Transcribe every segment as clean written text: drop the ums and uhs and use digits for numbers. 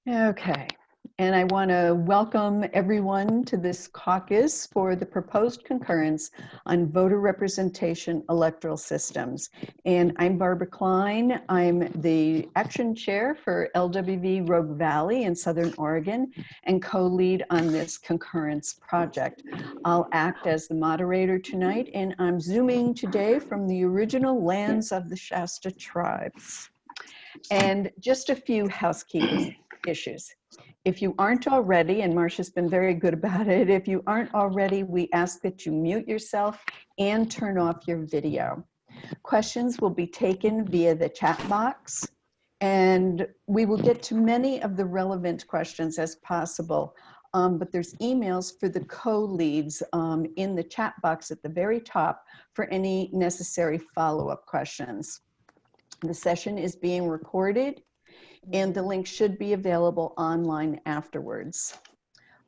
Okay, and I want to welcome everyone to this caucus for the proposed concurrence on voter representation electoral systems. And I'm Barbara Klein. I'm the action chair for LWV Rogue Valley in Southern Oregon and co-lead on this concurrence project. I'll act as the moderator tonight, and I'm zooming today from the original lands of the Shasta tribes. And just a few housekeeping issues. If you aren't already, and Marcia's been very good about it, if you aren't already, we ask that you mute yourself and turn off your video. Questions will be taken via the chat box, and we will get to many of the relevant questions as possible. But there's emails for the co-leads in the chat box at the very top for any necessary follow-up questions. The session is being recorded, and the link should be available online afterwards.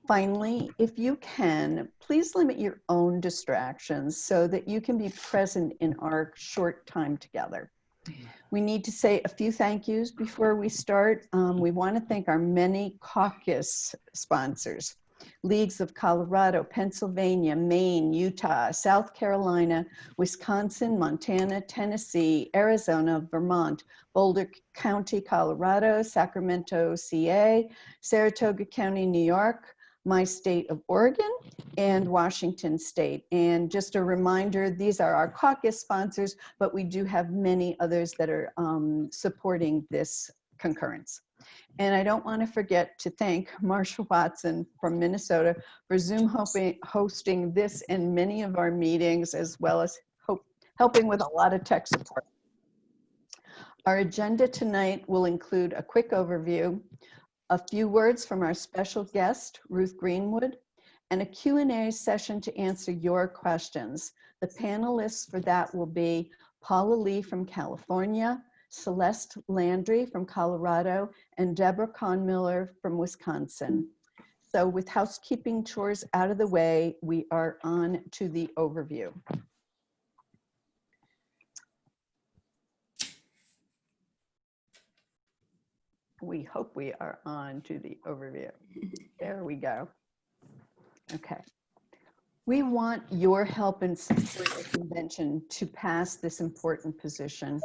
Finally, if you can, please limit your own distractions so that you can be present in our short time together. We need to say a few thank yous before we start. We want to thank our many caucus sponsors: Leagues of Colorado, Pennsylvania, Maine, Utah, South Carolina, Wisconsin, Montana, Tennessee, Arizona, Vermont, Boulder County, Colorado, Sacramento, CA, Saratoga County, New York, my state of Oregon, and Washington State. And just a reminder, these are our caucus sponsors, but we do have many others that are supporting this concurrence. And I don't want to forget to thank Marsha Watson from Minnesota for Zoom hosting this and many of our meetings, as well as helping with a lot of tech support. Our agenda tonight will include a quick overview, a few words from our special guest, Ruth Greenwood, and a Q&A session to answer your questions. The panelists for that will be Paula Lee from California, Celeste Landry from Colorado, and Deborah Conmiller from Wisconsin. So with housekeeping chores out of the way, we are on to the overview. We hope we are on to the overview. There we go. Okay. We want your help and support at the convention to pass this important position.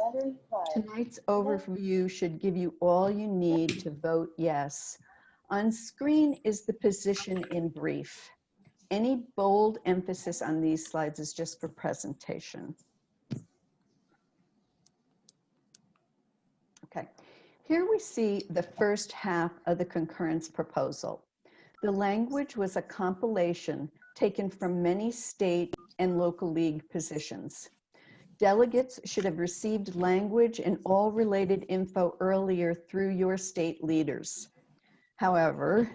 Tonight's overview should give you all you need to vote yes. On screen is the position in brief. Any bold emphasis on these slides is just for presentation. Okay, here we see the first half of the concurrence proposal. The language was a compilation taken from many state and local league positions. Delegates should have received language and all related info earlier through your state leaders. However,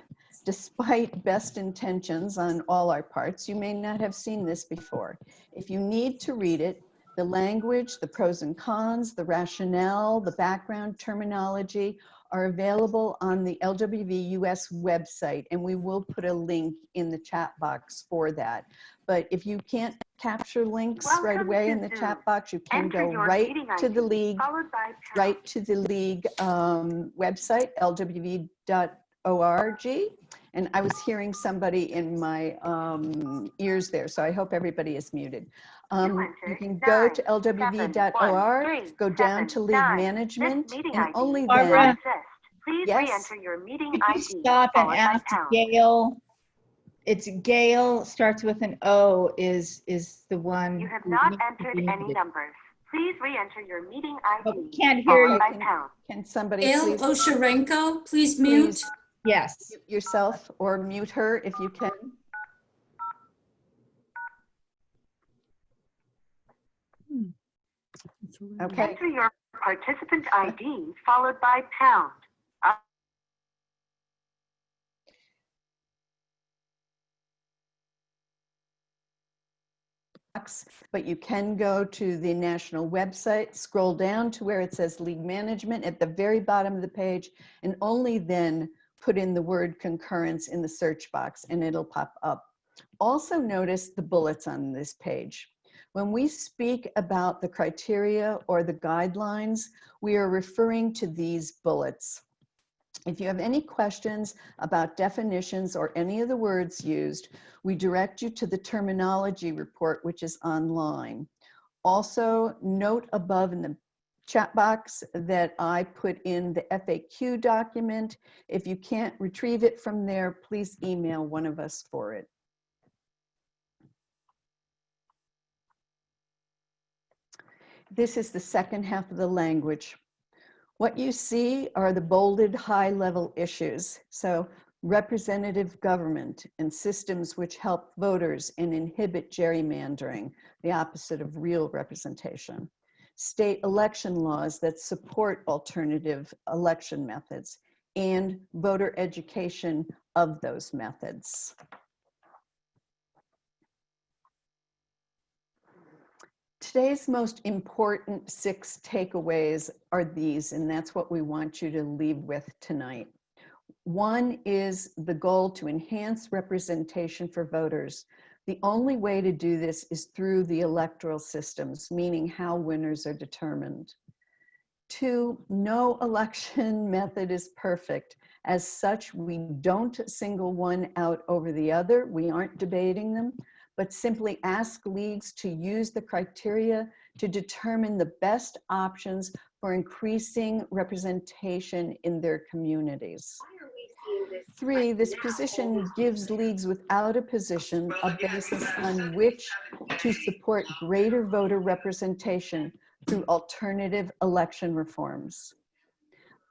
despite best intentions on all our parts, you may not have seen this before. If you need to read it, the language, the pros and cons, the rationale, the background terminology are available on the LWV US website, and we will put a link in the chat box for that. But if you can't capture links right away in the chat box, you can go right to the league, website, lwv.org. And I was hearing somebody in my ears there, so I hope everybody is muted. You can go to lwv.org, go down to league management, and only then. Please re-enter your meeting Could ID. you stop and ask Gail? It's Gail, starts with an O, is the one. You have not entered any numbers. Please re-enter your meeting ID. Oh, can't hear you. Can somebody Gail please? Osharenko, please mute. Yes. Mute yourself or mute her if you can. Okay. Enter your participant ID followed by pound. But you can go to the national website, scroll down to where it says league management at the very bottom of the page, and only then put in the word concurrence in the search box and it'll pop up. Also notice the bullets on this page. When we speak about the criteria or the guidelines, we are referring to these bullets. If you have any questions about definitions or any of the words used, we direct you to the terminology report, which is online. Also, note above in the chat box that I put in the FAQ document. If you can't retrieve it from there, please email one of us for it. This is the second half of the language. What you see are the bolded high-level issues. So representative government and systems which help voters and inhibit gerrymandering, the opposite of real representation. State election laws that support alternative election methods, and voter education of those methods. Today's most important 6 takeaways are these, and that's what we want you to leave with tonight. One is the goal to enhance representation for voters. The only way to do this is through the electoral systems, meaning how winners are determined. 2, no election method is perfect. As such, we don't single one out over the other. We aren't debating them, but simply ask leagues to use the criteria to determine the best options for increasing representation in their communities. 3, this position gives leagues without a position a basis on which to support greater voter representation through alternative election reforms.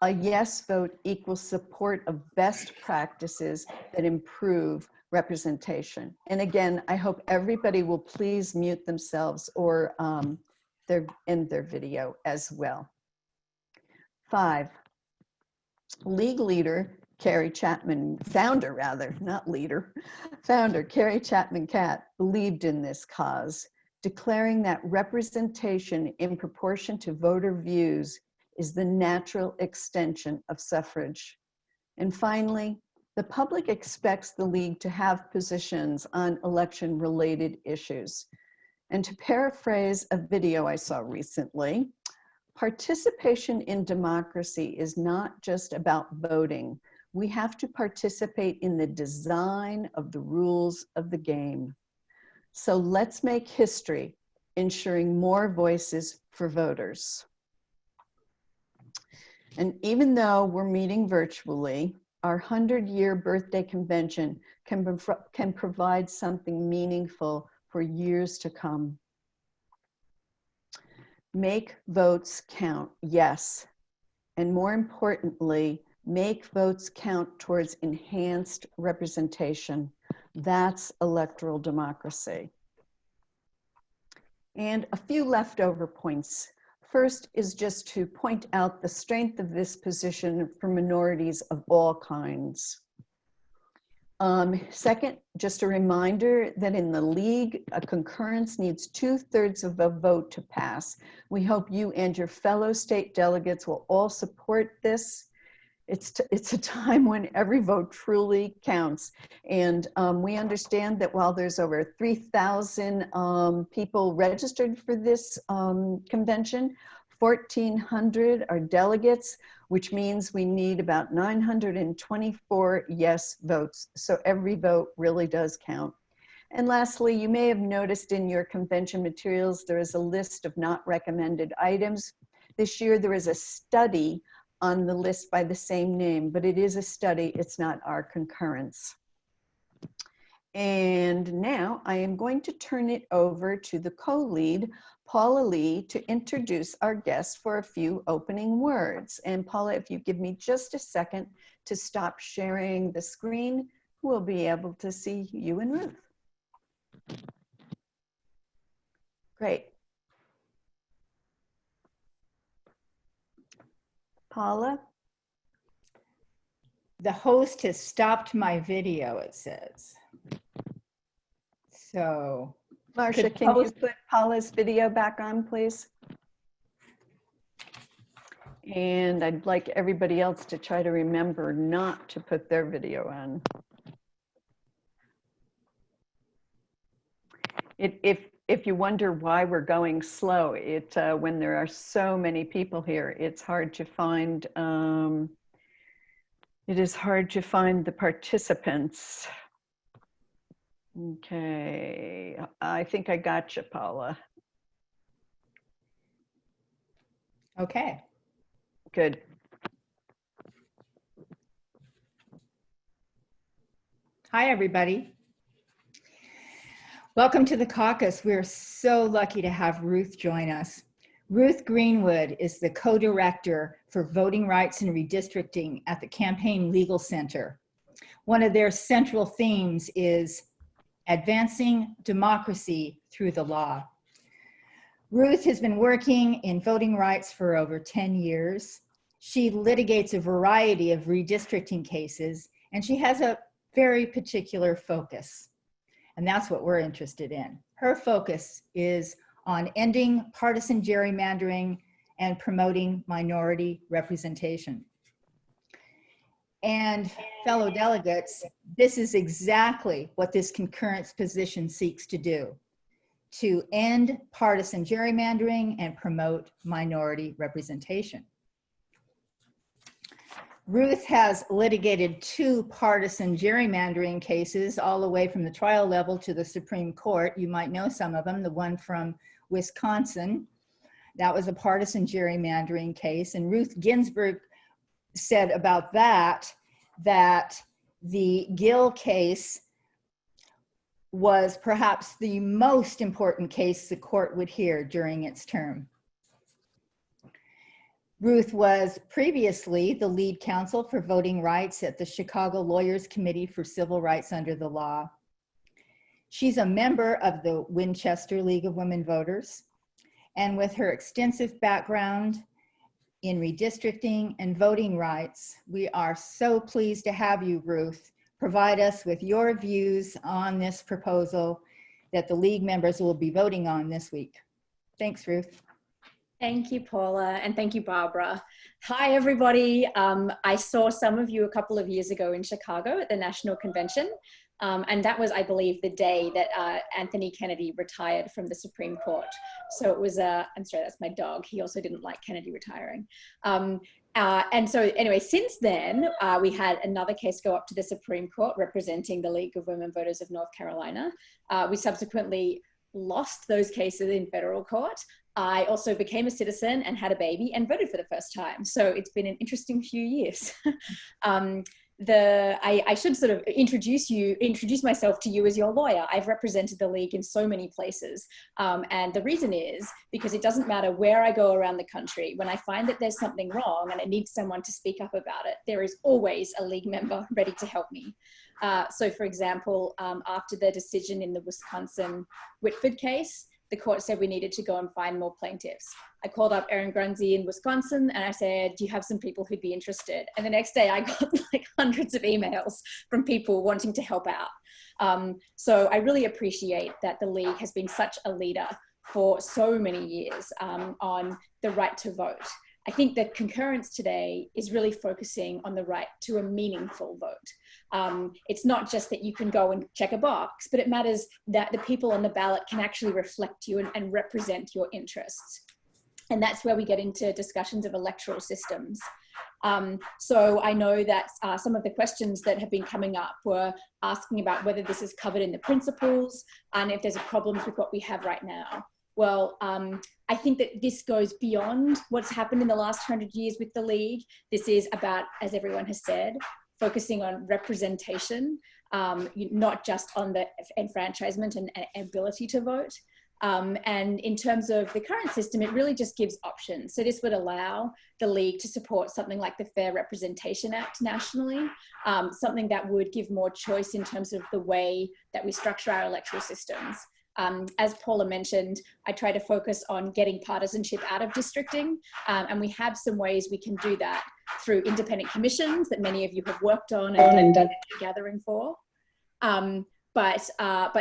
A yes vote equals support of best practices that improve representation. And again, I hope everybody will please mute themselves or end their video as well. 5, league leader Carrie Chapman, founder rather, not leader, founder Carrie Chapman Catt believed in this cause, declaring that representation in proportion to voter views is the natural extension of suffrage. And finally, the public expects the league to have positions on election-related issues. And to paraphrase a video I saw recently, participation in democracy is not just about voting. We have to participate in the design of the rules of the game. So let's make history, ensuring more voices for voters. And even though we're meeting virtually, our 100-year birthday convention can provide something meaningful for years to come. Make votes count, yes. And more importantly, make votes count towards enhanced representation. That's electoral democracy. And a few leftover points. First is just to point out the strength of this position for minorities of all kinds. Second, just a reminder that in the league, a concurrence needs 2/3 of a vote to pass. We hope you and your fellow state delegates will all support this. It's a time when every vote truly counts. And we understand that while there's over 3,000 people registered for this convention, 1,400 are delegates, which means we need about 924 yes votes. So every vote really does count. And lastly, you may have noticed in your convention materials, there is a list of not recommended items. This year, there is a study on the list by the same name, but it is a study, it's not our concurrence. And now I am going to turn it over to the co-lead, Paula Lee, to introduce our guest for a few opening words. And Paula, if you give me just a second to stop sharing the screen, we'll be able to see you and Ruth. Great. Paula? The host has stopped my video, it says. So. Marcia, can you put Paula's video back on, please? And I'd like everybody else to try to remember not to put their video on. If you wonder why we're going slow, when there are so many people here, it's hard to find It is hard to find the participants. Okay, I think I got you, Paula. Okay. Good. Hi, everybody. Welcome to the caucus. We're so lucky to have Ruth join us. Ruth Greenwood is the co-director for voting rights and redistricting at the Campaign Legal Center. One of their central themes is advancing democracy through the law. Ruth has been working in voting rights for over 10 years. She litigates a variety of redistricting cases, and she has a very particular focus. And that's what we're interested in. Her focus is on ending partisan gerrymandering and promoting minority representation. And fellow delegates, this is exactly what this concurrence position seeks to do, to end partisan gerrymandering and promote minority representation. Ruth has litigated 2 partisan gerrymandering cases all the way from the trial level to the Supreme Court. You might know some of them. The one from Wisconsin, that was a partisan gerrymandering case. And Ruth Ginsburg said about that the Gill case was perhaps the most important case the court would hear during its term. Ruth was previously the lead counsel for voting rights at the Chicago Lawyers Committee for Civil Rights Under the Law. She's a member of the Winchester League of Women Voters, and with her extensive background in redistricting and voting rights, we are so pleased to have you, Ruth, provide us with your views on this proposal that the League members will be voting on this week. Thanks, Ruth. Thank you, Paula, and thank you, Barbara. Hi, everybody. I saw some of you a couple of years ago in Chicago at the National Convention, and that was, I believe, the day that Anthony Kennedy retired from the Supreme Court. So it was, I'm sorry, that's my dog. He also didn't like Kennedy retiring. And so anyway, since then, we had another case go up to the Supreme Court representing the League of Women Voters of North Carolina. We subsequently lost those cases in federal court. I also became a citizen and had a baby and voted for the first time. So it's been an interesting few years. I should sort of introduce myself to you as your lawyer. I've represented the League in so many places. And the reason is because it doesn't matter where I go around the country, when I find that there's something wrong and I need someone to speak up about it, there is always a League member ready to help me. So for example, after the decision in the Wisconsin Whitford case, the court said we needed to go and find more plaintiffs. I called up Erin Grunzy in Wisconsin and I said, do you have some people who'd be interested? And the next day I got like hundreds of emails from people wanting to help out. So I really appreciate that the League has been such a leader for so many years on the right to vote. I think that concurrence today is really focusing on the right to a meaningful vote. It's not just that you can go and check a box, but it matters that the people on the ballot can actually reflect you and represent your interests. And that's where we get into discussions of electoral systems. So I know that some of the questions that have been coming up were asking about whether this is covered in the principles and if there's problems with what we have right now. Well, I think that this goes beyond what's happened in the last 100 years with the League. This is about, as everyone has said, focusing on representation, not just on the enfranchisement and ability to vote. And in terms of the current system, it really just gives options. So this would allow the League to support something like the Fair Representation Act nationally, something that would give more choice in terms of the way that we structure our electoral systems. As Paula mentioned, I try to focus on getting partisanship out of districting, and we have some ways we can do that through independent commissions that many of you have worked on and done gathering for. But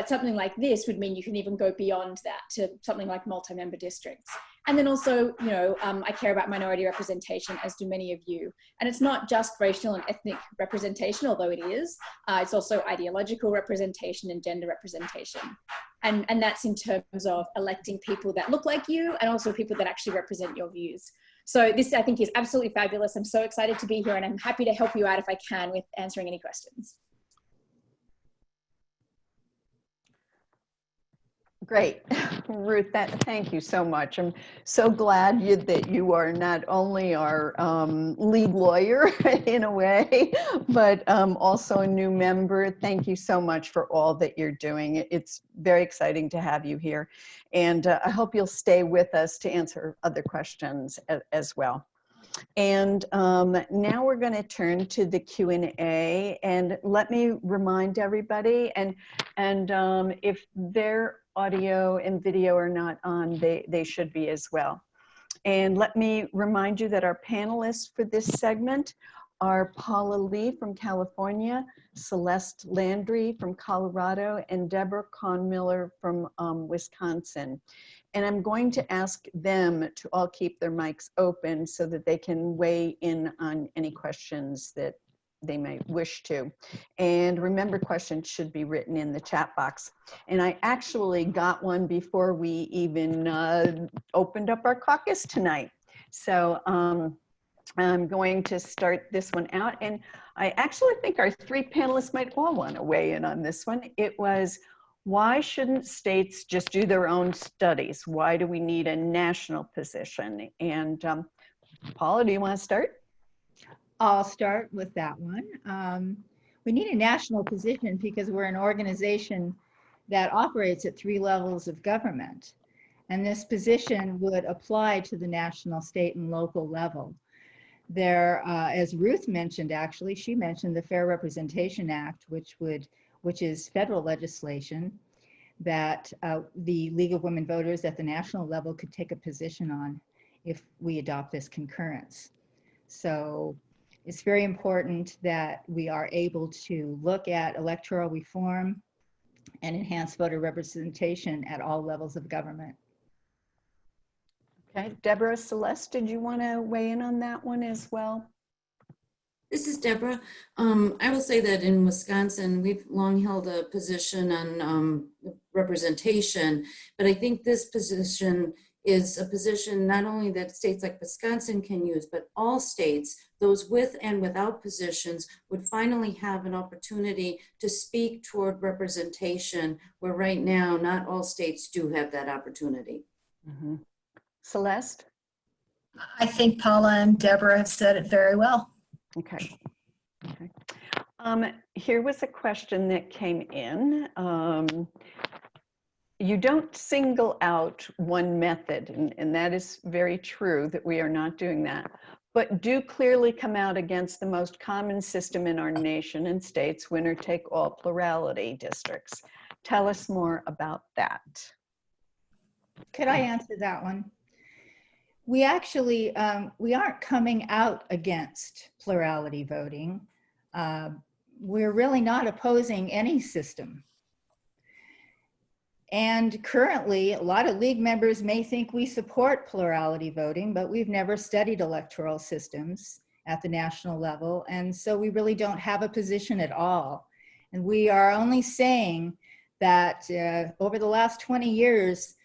something like this would mean you can even go beyond that to something like multi-member districts. And then also, you know, I care about minority representation, as do many of you. And it's not just racial and ethnic representation, although it is. It's also ideological representation and gender representation. And that's in terms of electing people that look like you and also people that actually represent your views. So this, I think, is absolutely fabulous. I'm so excited to be here, and I'm happy to help you out if I can with answering any questions. Great. Ruth, thank you so much. I'm so glad that you are not only our lead lawyer in a way, but also a new member. Thank you so much for all that you're doing. It's very exciting to have you here. And I hope you'll stay with us to answer other questions as well. And now we're going to turn to the Q&A, and let me remind everybody, and if their audio and video are not on, they should be as well. And let me remind you that our panelists for this segment are Paula Lee from California, Celeste Landry from Colorado, and Deborah Conmiller from Wisconsin. And I'm going to ask them to all keep their mics open so that they can weigh in on any questions that they might wish to. And remember, questions should be written in the chat box. And I actually got one before we even opened up our caucus tonight. So I'm going to start this one out. And I actually think our three panelists might all want to weigh in on this one. It was, why shouldn't states just do their own studies? Why do we need a national position? And Paula, do you want to start? I'll start with that one. We need a national position because we're an organization that operates at 3 levels of government. And this position would apply to the national, state, and local level. There, as Ruth mentioned, actually, she mentioned the Fair Representation Act, which is federal legislation that the League of Women Voters at the national level could take a position on if we adopt this concurrence. So it's very important that we are able to look at electoral reform and enhance voter representation at all levels of government. Okay, Deborah, Celeste, did you want to weigh in on that one as well? This is Deborah. I will say that in Wisconsin, we've long held a position on representation, but I think this position is a position not only that states like Wisconsin can use, but all states, those with and without positions, would finally have an opportunity to speak toward representation, where right now, not all states do have that opportunity. Mm-hmm. Celeste? I think Paula and Deborah have said it very well. Okay. Okay. Here was a question that came in. You don't single out one method, and that is very true that we are not doing that, but do clearly come out against the most common system in our nation and states, winner-take-all plurality districts. Tell us more about that. Could I answer that one? We actually, we aren't coming out against plurality voting. We're really not opposing any system. And currently, a lot of league members may think we support plurality voting, but we've never studied electoral systems at the national level. And so we really don't have a position at all. And we are only saying that over the last 20 years,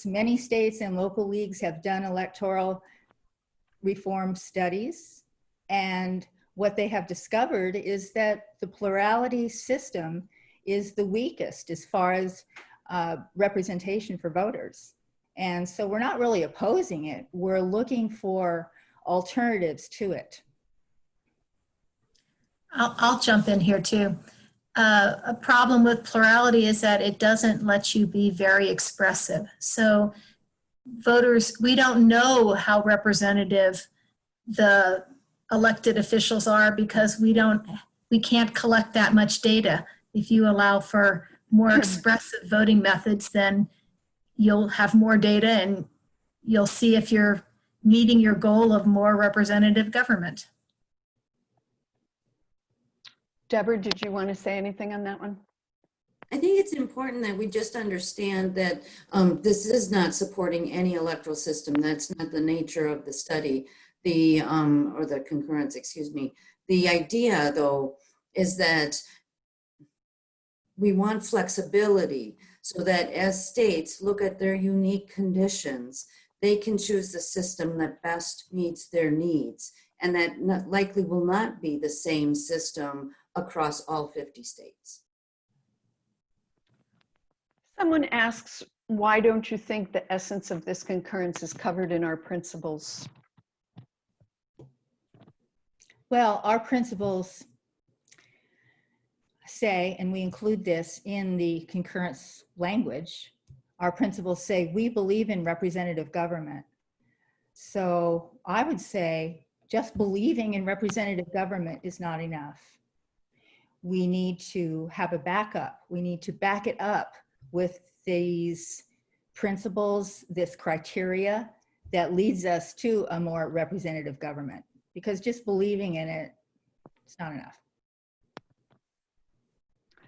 many states and local leagues have done electoral reform studies. And what they have discovered is that the plurality system is the weakest as far as representation for voters. And so we're not really opposing it. We're looking for alternatives to it. I'll jump in here too. A problem with plurality is that it doesn't let you be very expressive. So voters, we don't know how representative the elected officials are because we can't collect that much data. If you allow for more expressive voting methods, then you'll have more data and you'll see if you're meeting your goal of more representative government. Deborah, did you want to say anything on that one? I think it's important that we just understand that this is not supporting any electoral system. That's not the nature of the study, or the concurrence, excuse me. The idea, though, is that we want flexibility so that as states look at their unique conditions, they can choose the system that best meets their needs. And that likely will not be the same system across all 50 states. Someone asks, why don't you think the essence of this concurrence is covered in our principles? Well, our principles say, and we include this in the concurrence language, our principles say we believe in representative government. So I would say just believing in representative government is not enough. We need to have a backup. We need to back it up with these principles, this criteria that leads us to a more representative government. Because just believing in it, it's not enough.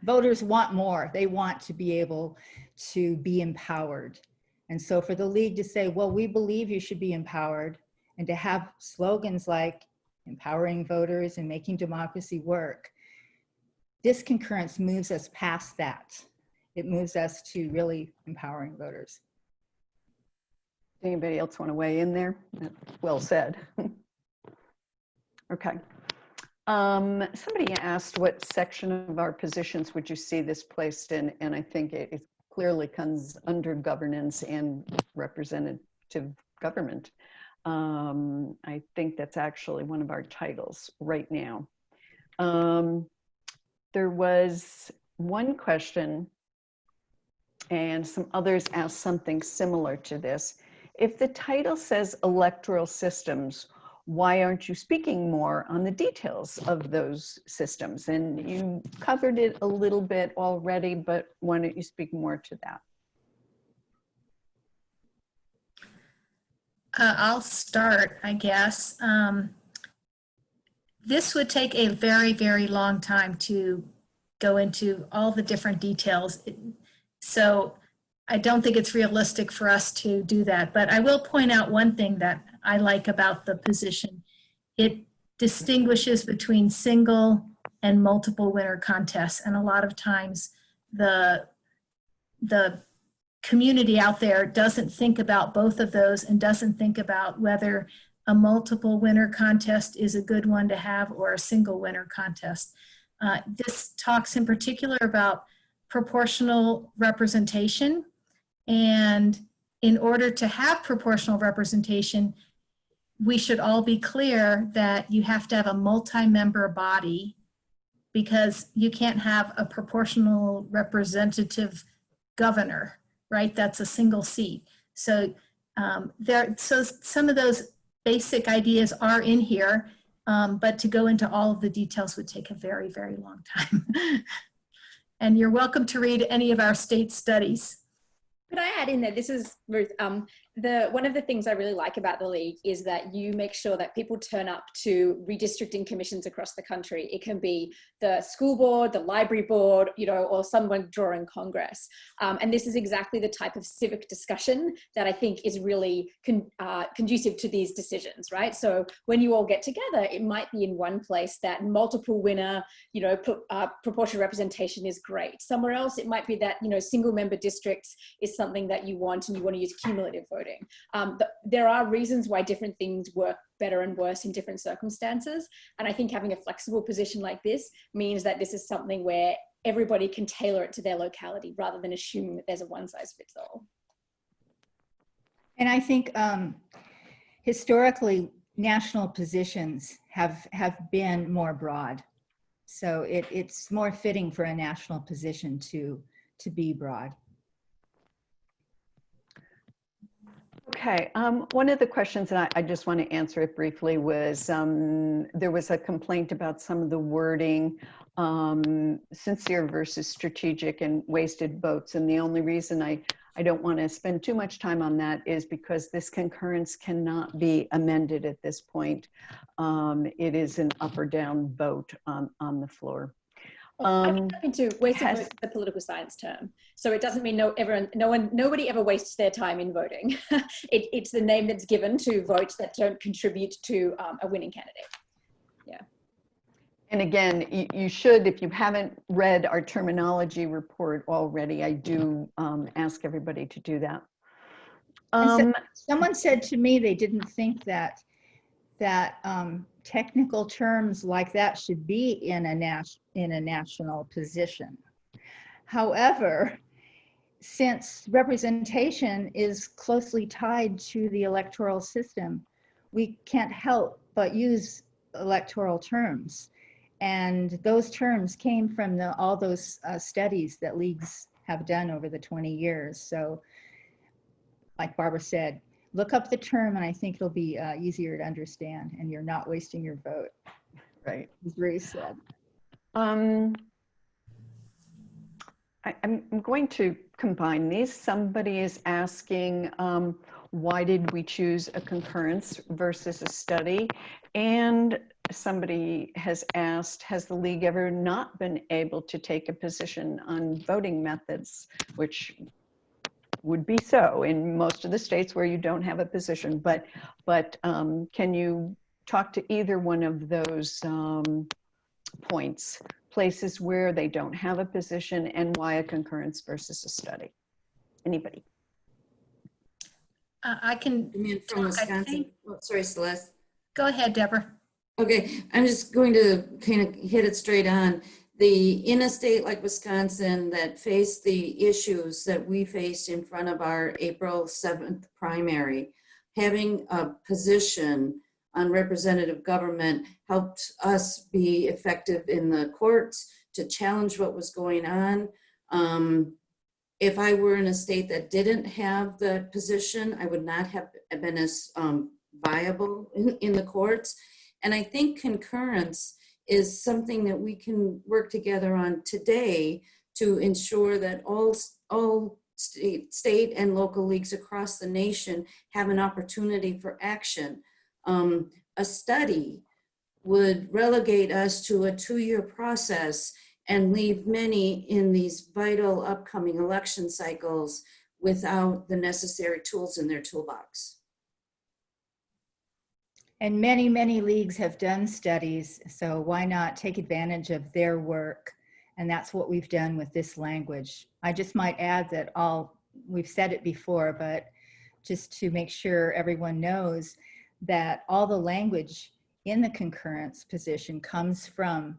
Voters want more. They want to be able to be empowered. And so for the league to say, well, we believe you should be empowered, and to have slogans like empowering voters and making democracy work, this concurrence moves us past that. It moves us to really empowering voters. Anybody else want to weigh in there? Well said. Okay. Somebody asked what section of our positions would you see this placed in, and I think it clearly comes under governance and representative government. I think that's actually one of our titles right now. There was one question, and some others asked something similar to this. If the title says electoral systems, why aren't you speaking more on the details of those systems? And you covered it a little bit already, but why don't you speak more to that? I'll start, I guess. This would take a very, very long time to go into all the different details. So I don't think it's realistic for us to do that. But I will point out one thing that I like about the position. It distinguishes between single and multiple winner contests. And a lot of times the community out there doesn't think about both of those and doesn't think about whether a multiple winner contest is a good one to have or a single winner contest. This talks in particular about proportional representation. And in order to have proportional representation, we should all be clear that you have to have a multi-member body, because you can't have a proportional representative governor, right? That's a single seat. So so some of those basic ideas are in here, but to go into all of the details would take a very, very long time. And you're welcome to read any of our state studies. Could I add in there, this is Ruth, one of the things I really like about the League is that you make sure that people turn up to redistricting commissions across the country. It can be the school board, the library board, you know, or someone during Congress. And this is exactly the type of civic discussion that I think is really conducive to these decisions, right? So when you all get together, it might be in one place that multiple winner, you know, proportional representation is great. Somewhere else, it might be that, you know, single member districts is something that you want and you want to use cumulative voting. There are reasons why different things work better and worse in different circumstances. And I think having a flexible position like this means that this is something where everybody can tailor it to their locality rather than assuming that there's a one size fits all. And I think historically, national positions have been more broad. So it's more fitting for a national position to be broad. Okay, one of the questions, and I just want to answer it briefly, was there was a complaint about some of the wording, sincere versus strategic and wasted votes. And the only reason I don't want to spend too much time on that is because this concurrence cannot be amended at this point. It is an up or down vote on the floor. Into wasted votes is a political science term, so it doesn't mean nobody ever wastes their time in voting. It's the name that's given to votes that don't contribute to a winning candidate. Yeah. And again, you should, if you haven't read our terminology report already, I do ask everybody to do that. Someone said to me they didn't think that technical terms like that should be in a national position. However, since representation is closely tied to the electoral system, we can't help but use electoral terms. And those terms came from all those studies that leagues have done over the 20 years. So like Barbara said, look up the term and I think it'll be easier to understand and you're not wasting your vote. Right. As Ruth said. I'm going to combine these. Somebody is asking, why did we choose a concurrence versus a study? And somebody has asked, has the league ever not been able to take a position on voting methods, which would be so in most of the states where you don't have a position, but can you talk to either one of those points, places where they don't have a position and why a concurrence versus a study? Anybody? I can I mean, from talk, I Wisconsin. think. Oh, sorry, Celeste. Go ahead, Deborah. Okay, I'm just going to kind of hit it straight on. In a state like Wisconsin that faced the issues that we faced in front of our April 7th primary, having a position on representative government helped us be effective in the courts to challenge what was going on. If I were in a state that didn't have the position, I would not have been as viable in the courts. And I think concurrence is something that we can work together on today to ensure that all state and local leagues across the nation have an opportunity for action. A study would relegate us to a 2-year process and leave many in these vital upcoming election cycles without the necessary tools in their toolbox. And many, many leagues have done studies, so why not take advantage of their work? And that's what we've done with this language. I just might add that we've said it before, but just to make sure everyone knows that all the language in the concurrence position comes from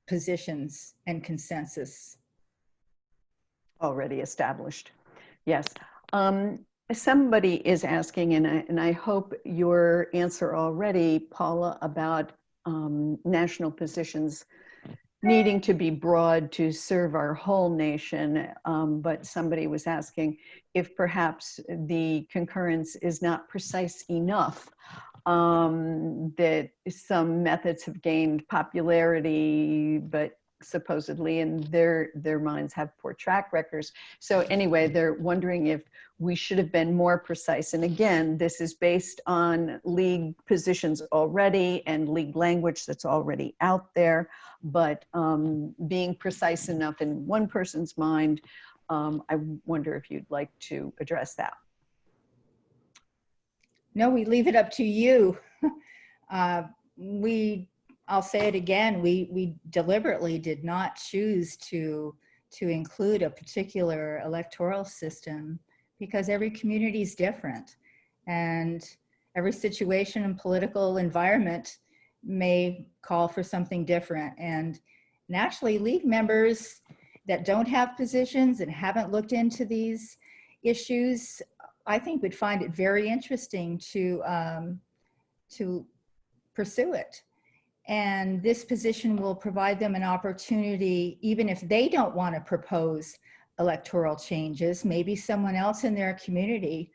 positions and consensus. Already established. Yes. Somebody is asking, and I hope your answer already, Paula, about national positions needing to be broad to serve our whole nation. But somebody was asking if perhaps the concurrence is not precise enough, that some methods have gained popularity, but supposedly in their minds have poor track records. So anyway, they're wondering if we should have been more precise. And again, this is based on league positions already and league language that's already out there. But being precise enough in one person's mind, I wonder if you'd like to address that. No, we leave it up to you. I'll say it again, we deliberately did not choose to include a particular electoral system because every community is different and every situation and political environment may call for something different. And actually league members that don't have positions and haven't looked into these issues, I think would find it very interesting to pursue it. And this position will provide them an opportunity, even if they don't want to propose electoral changes, maybe someone else in their community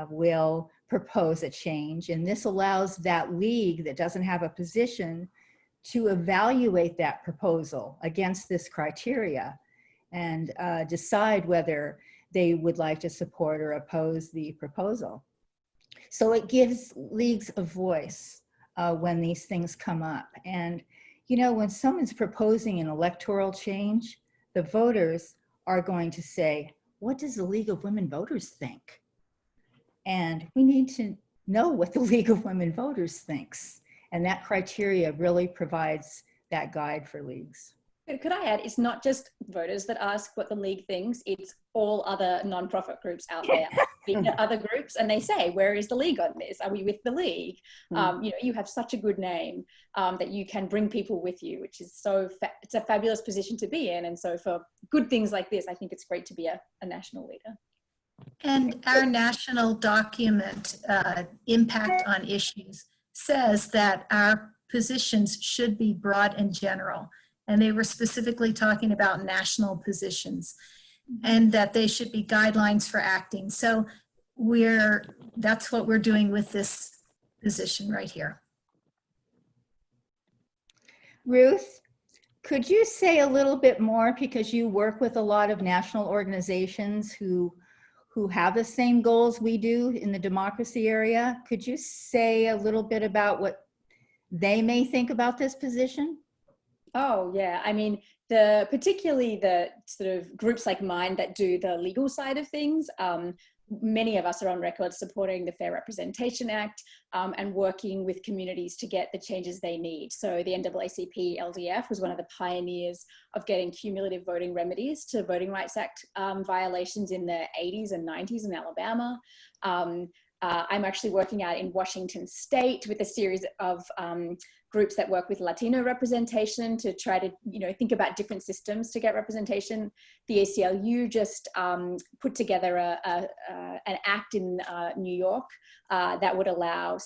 will propose a change. And this allows that league that doesn't have a position to evaluate that proposal against this criteria and decide whether they would like to support or oppose the proposal. So it gives leagues a voice when these things come up. And, you know, when someone's proposing an electoral change, the voters are going to say, what does the League of Women Voters think? And we need to know what the League of Women Voters thinks. And that criteria really provides that guide for leagues. Could I add, it's not just voters that ask what the league thinks, it's all other nonprofit groups out there. Speak to other groups and they say, where is the league on this? Are we with the league? You know, you have such a good name that you can bring people with you, which is it's a fabulous position to be in. And so for good things like this, I think it's great to be a national leader. And our national document, Impact on Issues, says that our positions should be broad and general. And they were specifically talking about national positions and that they should be guidelines for acting. So that's what we're doing with this position right here. Ruth, could you say a little bit more, because you work with a lot of national organizations who have the same goals we do in the democracy area? Could you say a little bit about they may think about this position? Oh, yeah. I mean, particularly the sort of groups like mine that do the legal side of things, many of us are on record supporting the Fair Representation Act and working with communities to get the changes they need. So the NAACP LDF was one of the pioneers of getting cumulative voting remedies to Voting Rights Act violations in the 80s and 90s in Alabama. I'm actually working out in Washington State with a series of groups that work with Latino representation to try to, think about different systems to get representation. The ACLU just put together an act in New York that would allow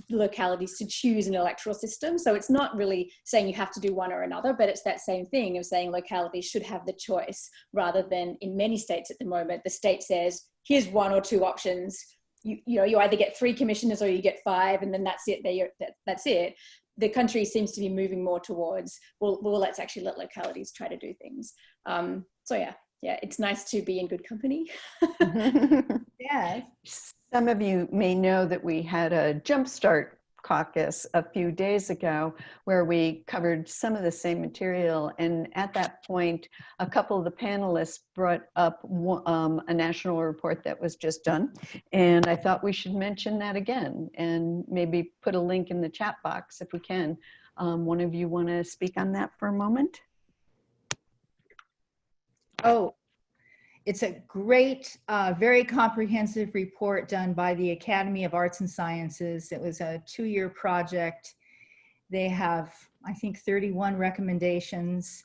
localities to choose an electoral system. So it's not really saying you have to do one or another, but it's that same thing of saying localities should have the choice, rather than in many states at the moment, the state says, here's one or two options. You either get 3 commissioners or you get 5, and then that's it. That's it. The country seems to be moving more towards, well, let's actually let localities try to do things. So yeah, it's nice to be in good company. Yeah. Some of you may know that we had a Jumpstart Caucus a few days ago where we covered some of the same material, and at that point a couple of the panelists brought up a national report that was just done, and I thought we should mention that again and maybe put a link in the chat box if we can. One of you want to speak on that for a moment? Oh, it's a great, very comprehensive report done by the Academy of Arts and Sciences. It was a 2-year project. They have, I think, 31 recommendations.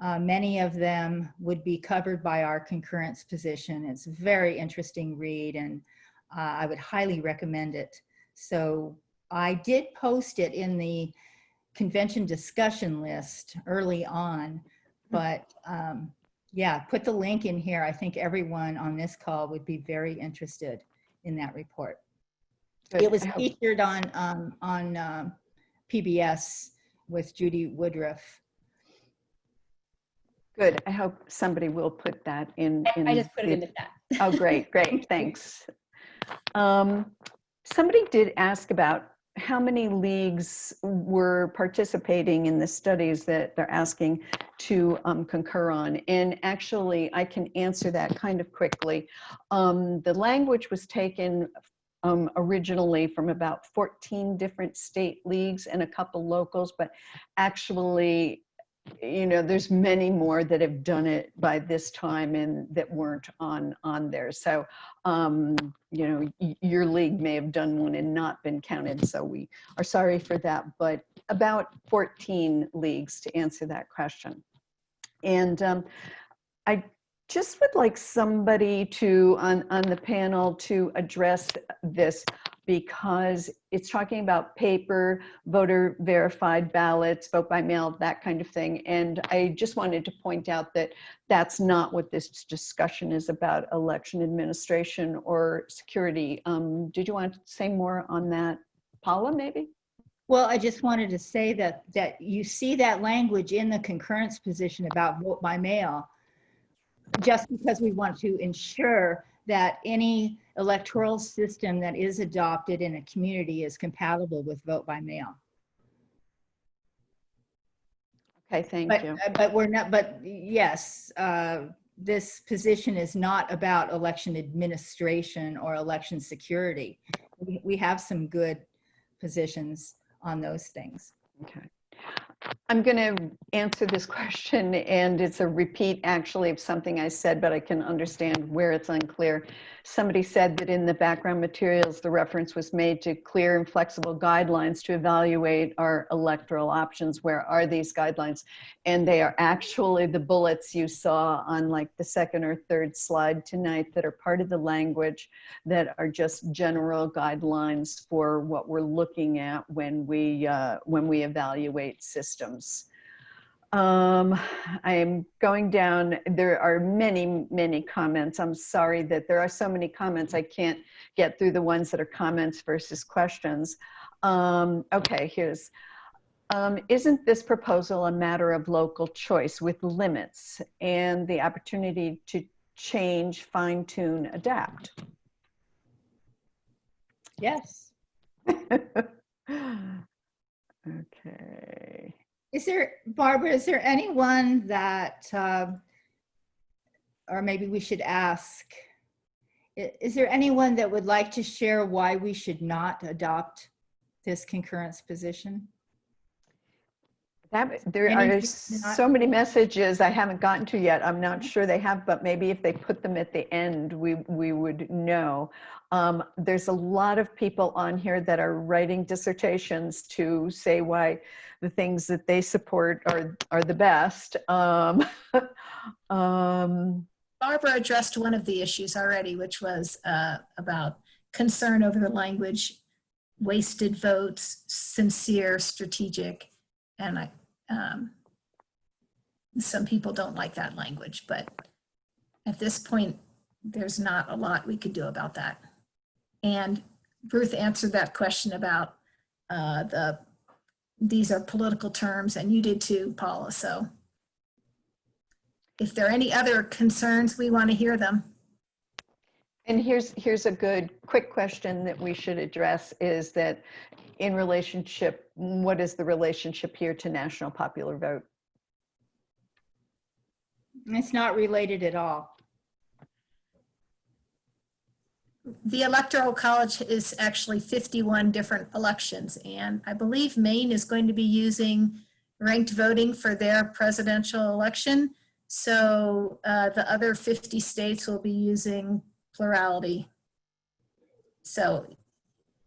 Many of them would be covered by our concurrence position. It's a very interesting read, and I would highly recommend it. So I did post it in the convention discussion list early on, but yeah, put the link in here. I think everyone on this call would be very interested in that report. Good. It was featured on PBS with Judy Woodruff. Good. I hope somebody will put that in. I just put it in the chat. Oh, great, thanks. Somebody did ask about how many leagues were participating in the studies that they're asking to concur on. And actually, I can answer that kind of quickly. The language was taken originally from about 14 different state leagues and a couple locals, but actually, there's many more that have done it by this time and that weren't on there. So, your league may have done one and not been counted. So we are sorry for that, but about 14 leagues to answer that question. And I just would like somebody on the panel to address this, because it's talking about paper, voter verified ballots, vote by mail, that kind of thing. And I just wanted to point out that that's not what this discussion is about, election administration or security. Did you want to say more on that, Paula, maybe? Well, I just wanted to say that you see that language in the concurrence position about vote by mail, just because we want to ensure that any electoral system that is adopted in a community is compatible with vote by mail. Okay, thank you. But we're not, but yes, this position is not about election administration or election security. We have some good positions on those things. Okay. I'm going to answer this question, and it's a repeat actually of something I said, but I can understand where it's unclear. Somebody said that in the background materials, the reference was made to clear and flexible guidelines to evaluate our electoral options. Where are these guidelines? And they are actually the bullets you saw on like the second or third slide tonight that are part of the language that are just general guidelines for what we're looking at when we evaluate systems. I'm going down. There are many comments. I'm sorry that there are so many comments. I can't get through the ones that are comments versus questions. Okay, here's, isn't this proposal a matter of local choice with limits and the opportunity to change, fine tune, adapt? Yes. Okay. Is there, Barbara, is there anyone that, or maybe we should ask, is there anyone that would like to share why we should not adopt this concurrence position? There are so many messages I haven't gotten to yet. I'm not sure they have, but maybe if they put them at the end, we would know. There's a lot of people on here that are writing dissertations to say why the things that they support are the best. Barbara addressed one of the issues already, which was about concern over the language, wasted votes, sincere, strategic, and some people don't like that language, but at this point, there's not a lot we could do about that. And Ruth answered that question about these are political terms, and you did too, Paula. So if there are any other concerns, we want to hear them. And here's a good quick question that we should address is that in relationship, what is the relationship here to national popular vote? It's not related at all. The Electoral College is actually 51 different elections, and I believe Maine is going to be using ranked voting for their presidential election. So the other 50 states will be using plurality. So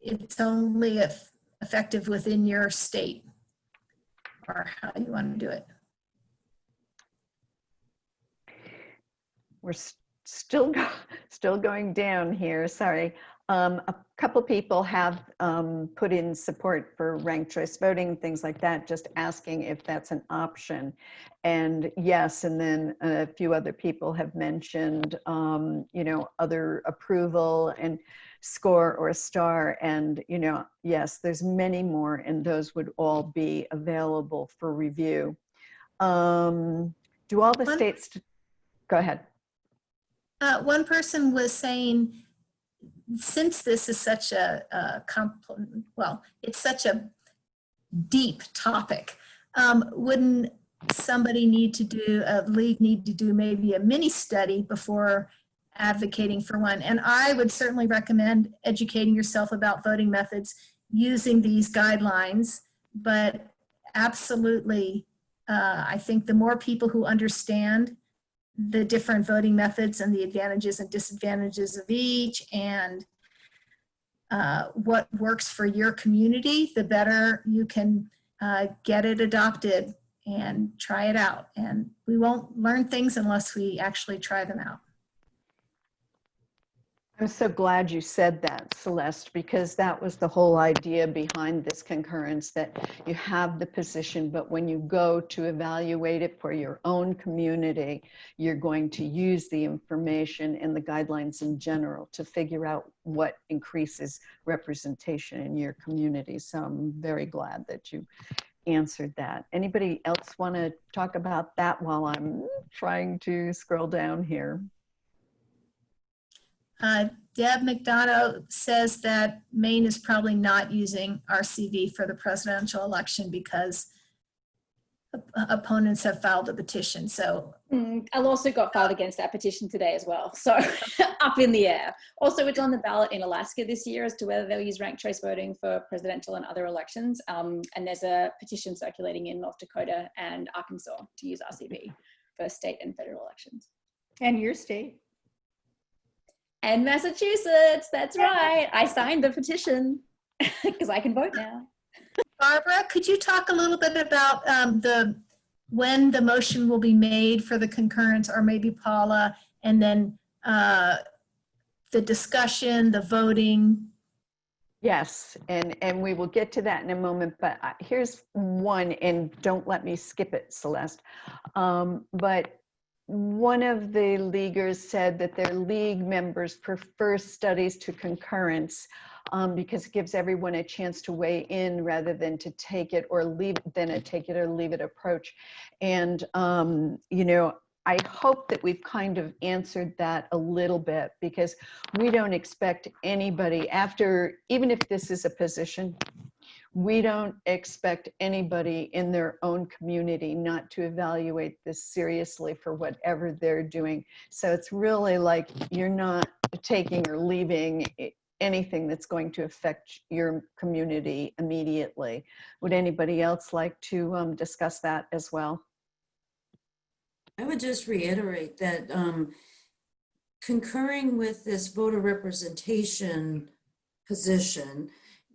it's only effective within your state or how you want to do it. We're still going down here, sorry. A couple people have put in support for ranked choice voting, things like that, just asking if that's an option. And yes, and then a few other people have mentioned, you know, other approval and score or a star. And, you know, yes, there's many more, and those would all be available for review. Do all the states, go ahead. One person was saying, since this is such it's such a deep topic, wouldn't somebody need to do, a league need to do maybe a mini study before advocating for one? And I would certainly recommend educating yourself about voting methods using these guidelines, but absolutely, I think the more people who understand the different voting methods and the advantages and disadvantages of each and what works for your community, the better you can get it adopted and try it out. And we won't learn things unless we actually try them out. I'm so glad you said that, Celeste, because that was the whole idea behind this concurrence, that you have the position, but when you go to evaluate it for your own community, you're going to use the information and the guidelines in general to figure out what increases representation in your community. So I'm very glad that you answered that. Anybody else want to talk about that while I'm trying to scroll down here? Deb McDonough says that Maine is probably not using RCV for the presidential election because opponents have filed a petition. So A lawsuit got filed against that petition today as well. So up in the air. Also, it's on the ballot in Alaska this year as to whether they'll use ranked choice voting for presidential and other elections. And there's a petition circulating in North Dakota and Arkansas to use RCV for state and federal elections. And your state? And Massachusetts, that's right. I signed the petition because I can vote now. Barbara, could you talk a little bit about when the motion will be made for the concurrence, or maybe Paula, and then the discussion, the voting? Yes, and we will get to that in a moment, but here's one, and don't let me skip it, Celeste. But one of the leaguers said that their league members prefer studies to concurrence because it gives everyone a chance to weigh in rather than to take it or leave it approach. And, you know, I hope that we've kind of answered that a little bit, because we don't expect anybody even if this is a position, we don't expect anybody in their own community not to evaluate this seriously for whatever they're doing. So it's really like you're not taking or leaving anything that's going to affect your community immediately. Would anybody else like to discuss that as well? I would just reiterate that concurring with this voter representation position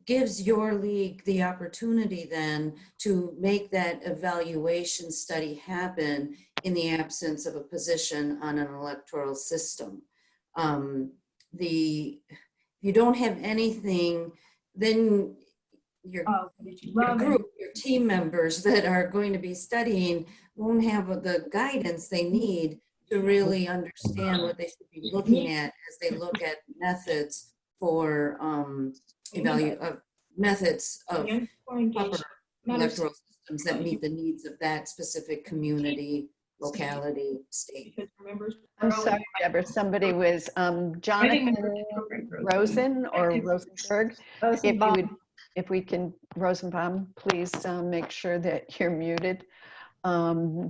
gives your league the opportunity then to make that evaluation study happen in the absence of a position on an electoral system. If you don't have anything, then your group, your team members that are going to be studying won't have the guidance they need to really understand what they should be looking at as they look at methods for methods of proper electoral systems that meet the needs of that specific community, locality, state. I'm sorry, Deborah, somebody was Jonathan Rosen or Rosenberg. If we can, Rosenbaum, please make sure that you're muted.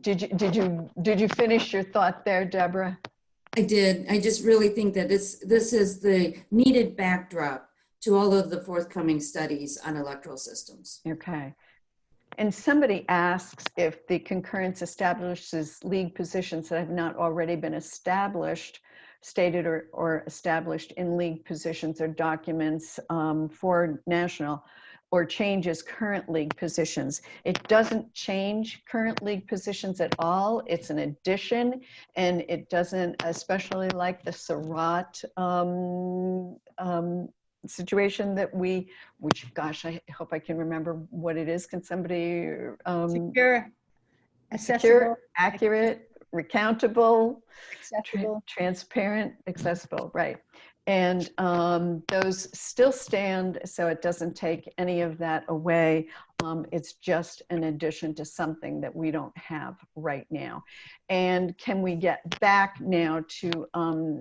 Did you finish your thought there, Deborah? I did. I just really think that this is the needed backdrop to all of the forthcoming studies on electoral systems. Okay. And somebody asks if the concurrence establishes league positions that have not already been established, stated or established in league positions or documents for national, or changes current league positions. It doesn't change current league positions at all. It's an addition, and it doesn't, especially like the Surratt situation that which gosh, I hope I can remember what it is. Can somebody Secure, accessible, secure, accurate, recountable, accessible. transparent, accessible, right? And those still stand, so it doesn't take any of that away. It's just an addition to something that we don't have right now. And can we get back now to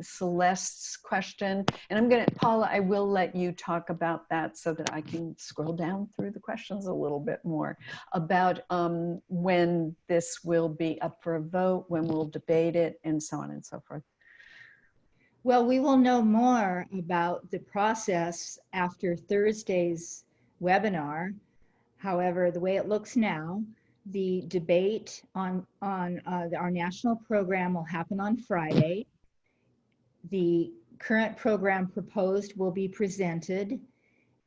Celeste's question? And I'm gonna, Paula, I will let you talk about that so that I can scroll down through the questions a little bit more about when this will be up for a vote, when we'll debate it, and so on and so forth. Well, we will know more about the process after Thursday's webinar. However, the way it looks now, the debate on our national program will happen on Friday. The current program proposed will be presented,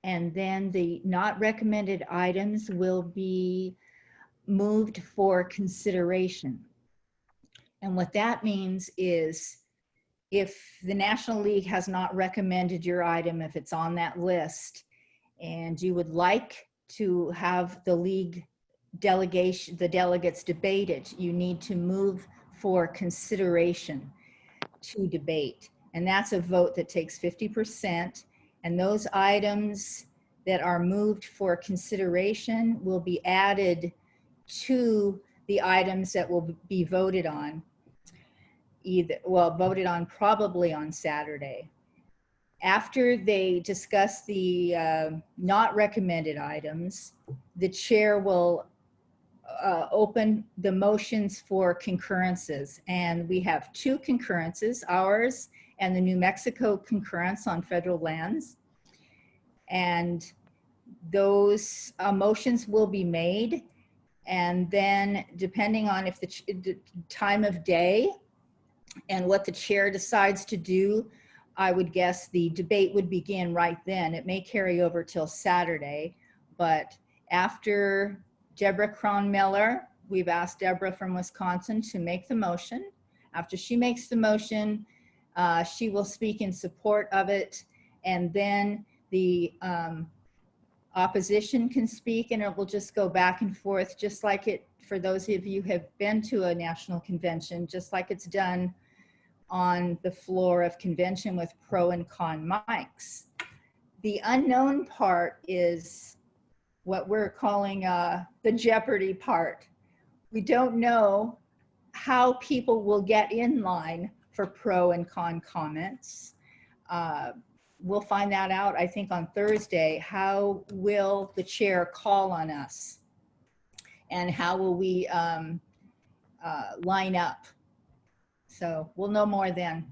and then the not recommended items will be moved for consideration. And what that means is, if the National League has not recommended your item, if it's on that list, and you would like to have the league delegation, the delegates debate it, you need to move for consideration to debate. And that's a vote that takes 50%. And those items that are moved for consideration will be added to the items that will be voted on. Voted on probably on Saturday. After they discuss the not recommended items, the chair will open the motions for concurrences. And we have 2 concurrences, ours and the New Mexico concurrence on federal lands. And those motions will be made. And then depending on if the time of day and what the chair decides to do, I would guess the debate would begin right then. It may carry over till Saturday, but after Deborah Cronmiller, we've asked Deborah from Wisconsin to make the motion. After she makes the motion, she will speak in support of it, and then the opposition can speak, and it will just go back and forth, just like it, for those of you who have been to a national convention, just like it's done on the floor of convention with pro and con mics. The unknown part is what we're calling the Jeopardy part. We don't know how people will get in line for pro and con comments. We'll find that out, I think, on Thursday. How will the chair call on us? And how will we line up? So we'll know more then.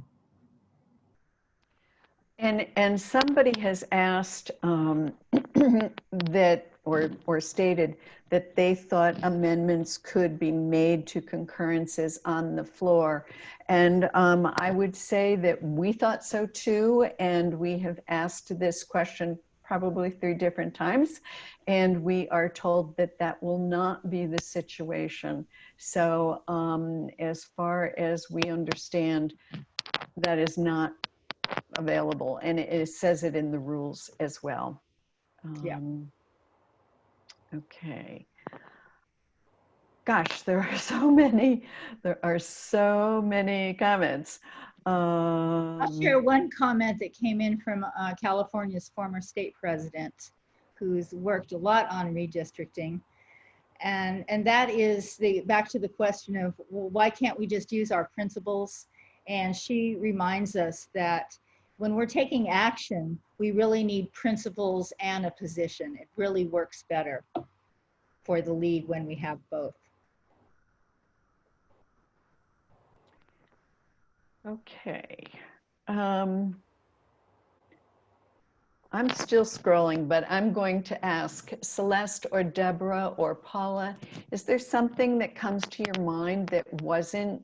And somebody has asked that, or stated that they thought amendments could be made to concurrences on the floor. And I would say that we thought so too, and we have asked this question probably 3 different times, and we are told that that will not be the situation. So as far as we understand, that is not available, and it says it in the rules as well. Yeah. Okay. Gosh, there are so many comments. I'll share one comment that came in from California's former state president, who's worked a lot on redistricting. And that is back to the question of, well, why can't we just use our principles? And she reminds us that when we're taking action, we really need principles and a position. It really works better for the league when we have both. Okay. I'm still scrolling, but I'm going to ask Celeste or Deborah or Paula, is there something that comes to your mind that wasn't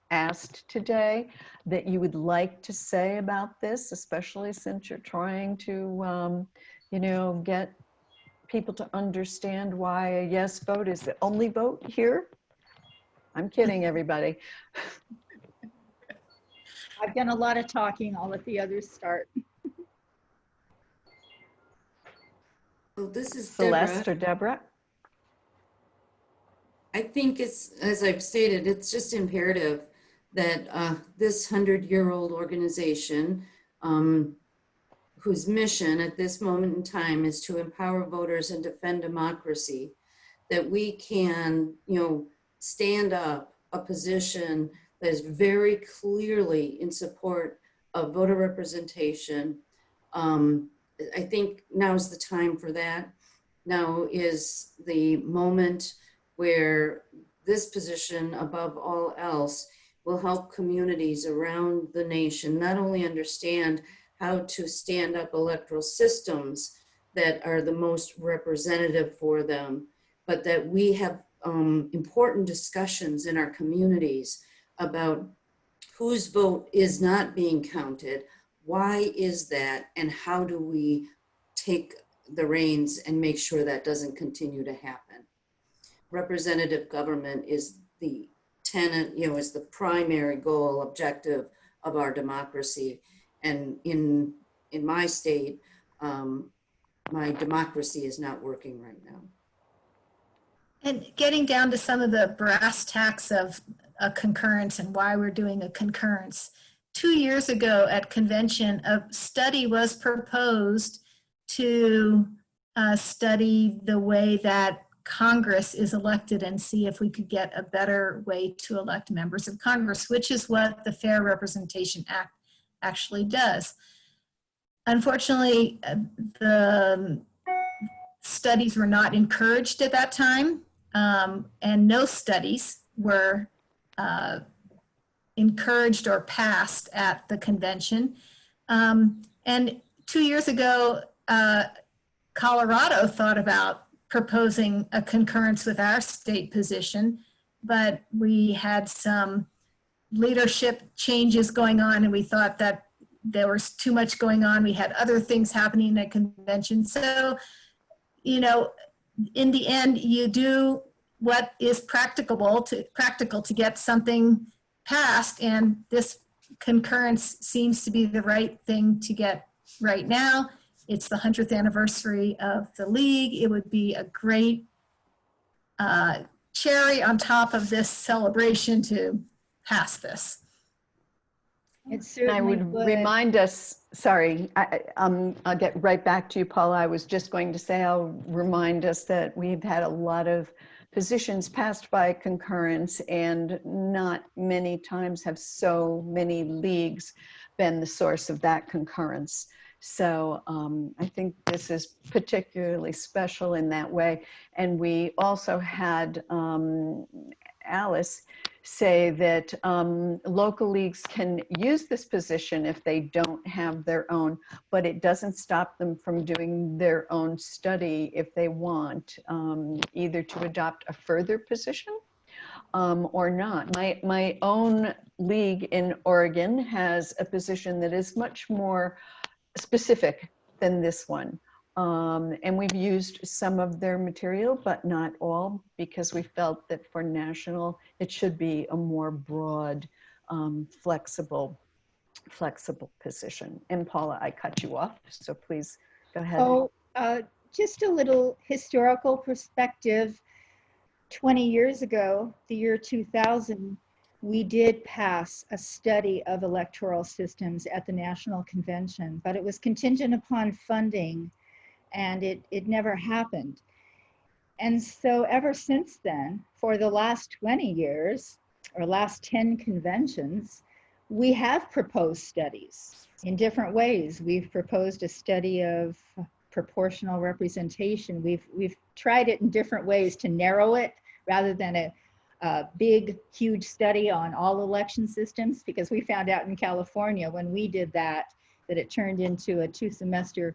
asked today that you would like to say about this, especially since you're trying to, you know, get people to understand why a yes vote is the only vote here? I'm kidding, everybody. I've done a lot of talking. I'll let the others start. Well, this is Celeste Deborah. or Deborah? I think it's, as I've stated, it's just imperative that this 100-year-old organization, whose mission at this moment in time is to empower voters and defend democracy, that we can, you know, stand up a position that is very clearly in support of voter representation. I think now is the time for that. Now is the moment where this position, above all else, will help communities around the nation not only understand how to stand up electoral systems that are the most representative for them, but that we have important discussions in our communities about whose vote is not being counted, why is that, and how do we take the reins and make sure that doesn't continue to happen. Representative government is the tenet, you know, is the primary goal, objective of our democracy. And in my state, my democracy is not working right now. And getting down to some of the brass tacks of a concurrence and why we're doing a concurrence. 2 years ago at convention, a study was proposed to study the way that Congress is elected and see if we could get a better way to elect members of Congress, which is what the Fair Representation Act actually does. Unfortunately, the studies were not encouraged at that time. and no studies were encouraged or passed at the convention. And 2 years ago, Colorado thought about proposing a concurrence with our state position, but we had some leadership changes going on, and we thought that there was too much going on. We had other things happening at convention. So, you know, in the end, you do what is practicable to get something passed, and this concurrence seems to be the right thing to get right now. It's the 100th anniversary of the league. It would be a great cherry on top of this celebration to pass this. It certainly I would remind us, sorry, I'll get right back to you, Paula. I was just going to say, I'll remind us that we've had a lot of positions passed by concurrence, and not many times have so many leagues been the source of that concurrence. So I think this is particularly special in that way. And we also had Alice say that local leagues can use this position if they don't have their own, but it doesn't stop them from doing their own study if they want, either to adopt a further position or not. My own league in Oregon has a position that is much more specific than this one. And we've used some of their material, but not all, because we felt that for national, it should be a more broad, flexible position. And Paula, I cut you off, so please go ahead. Oh, just a little historical perspective. 20 years ago, the year 2000, we did pass a study of electoral systems at the National Convention, but it was contingent upon funding, and it never happened. And so ever since then, for the last 20 years, or last 10 conventions, we have proposed studies in different ways. We've proposed a study of proportional representation. We've tried it in different ways to narrow it rather than a big, huge study on all election systems, because we found out in California when we did that it turned into a 2-semester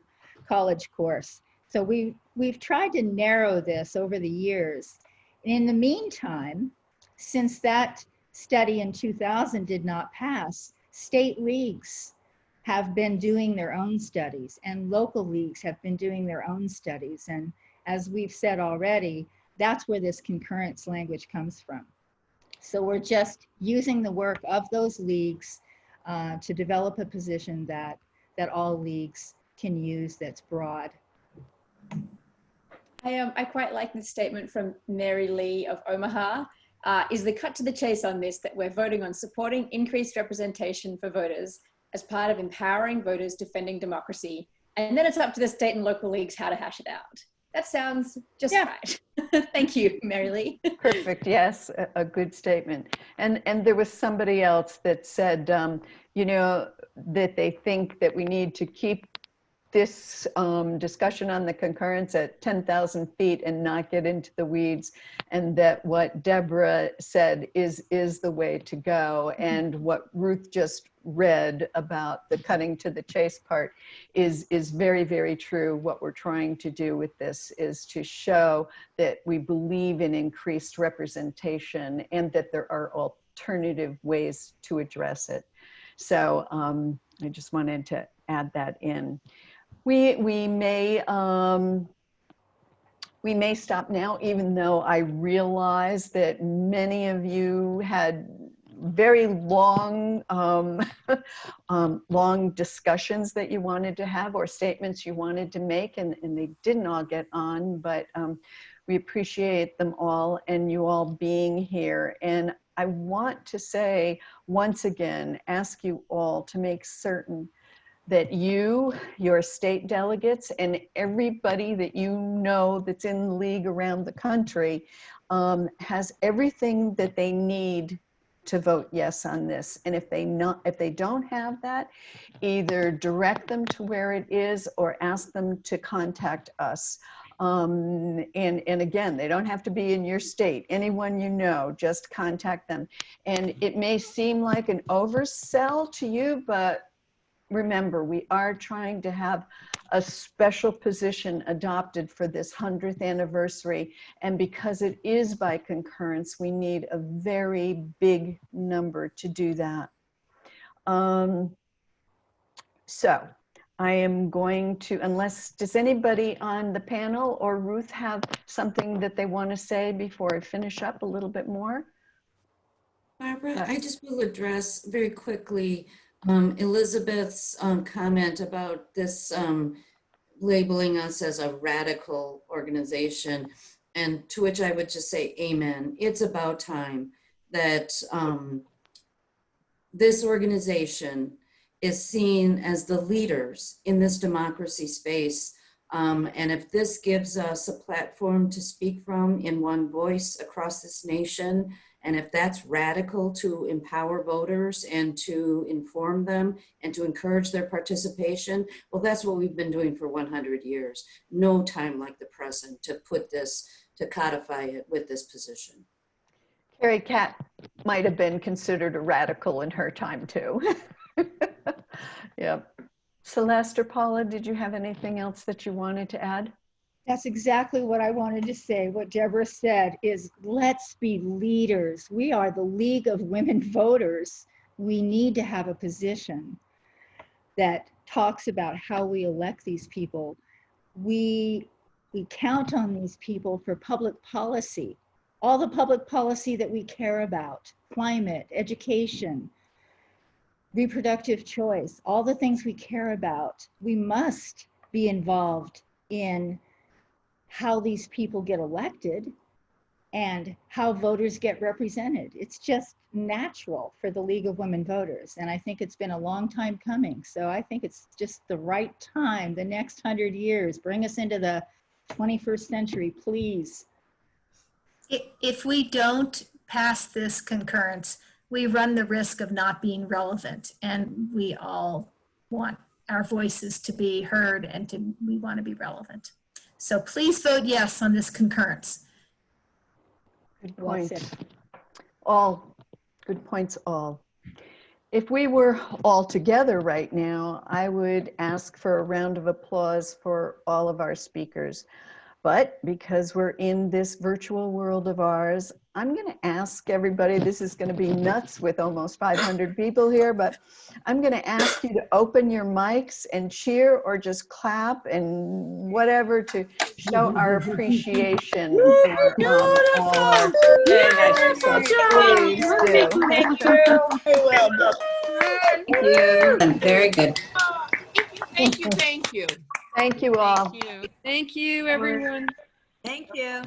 college course. So we've tried to narrow this over the years. In the meantime, since that study in 2000 did not pass, state leagues have been doing their own studies, and local leagues have been doing their own studies. And as we've said already, that's where this concurrence language comes from. So we're just using the work of those leagues to develop a position that all leagues can use that's broad. I quite like this statement from Mary Lee of Omaha. Is the cut to the chase on this that we're voting on supporting increased representation for voters as part of empowering voters defending democracy, and then it's up to the state and local leagues how to hash it out. That sounds just right. Thank you, Mary Lee. Perfect. Yes, a good statement. And there was somebody else that said, you know, that they think that we need to keep this discussion on the concurrence at 10,000 feet and not get into the weeds, and that what Deborah said is the way to go. And what Ruth just read about the cutting to the chase part is very, very true. What we're trying to do with this is to show that we believe in increased representation and that there are alternative ways to address it. So I just wanted to add that in. We may stop now, even though I realize that many of you had very long, long discussions that you wanted to have, or statements you wanted to make, and they didn't all get on, but we appreciate them all and you all being here. And I want to say, once again, ask you all to make certain that you, your state delegates, and everybody that you know that's in the league around the country has everything that they need to vote yes on this. And if they don't have that, either direct them to where it is or ask them to contact us. And again, they don't have to be in your state. Anyone you know, just contact them. And it may seem like an oversell to you, but remember, we are trying to have a special position adopted for this 100th anniversary. And because it is by concurrence, we need a very big number to do that. So I am going to, does anybody on the panel or Ruth have something that they want to say before I finish up a little bit more? Barbara, I just will address very quickly Elizabeth's comment about this labeling us as a radical organization, and to which I would just say amen. It's about time that this organization is seen as the leaders in this democracy space. And if this gives us a platform to speak from in one voice across this nation, and if that's radical to empower voters and to inform them and to encourage their participation, well, that's what we've been doing for 100 years. No time like the present to put this, to codify it with this position. Carrie Catt might have been considered a radical in her time too. Yep. Celeste or Paula, did you have anything else that you wanted to add? That's exactly what I wanted to say. What Deborah said is, let's be leaders. We are the League of Women Voters. We need to have a position that talks about how we elect these people. We count on these people for public policy, all the public policy that we care about, climate, education, reproductive choice, all the things we care about. We must be involved in how these people get elected and how voters get represented. It's just natural for the League of Women Voters. And I think it's been a long time coming. So I think it's just the right time, the next 100 years, bring us into the 21st century, please. If we don't pass this concurrence, we run the risk of not being relevant, and we all want our voices to be heard, and we want to be relevant. So please vote yes on this concurrence. Good Well point. said. All good points, all. If we were all together right now, I would ask for a round of applause for all of our speakers. But because we're in this virtual world of ours, I'm going to ask everybody, this is going to be nuts with almost 500 people here, but I'm going to ask you to open your mics and cheer or just clap and whatever to show our appreciation for all our Very nice. please do. Thank you. Very well done. Thank you. Very good. Thank you. Thank you. Thank you all. Thank you. Thank you, everyone. Thank you.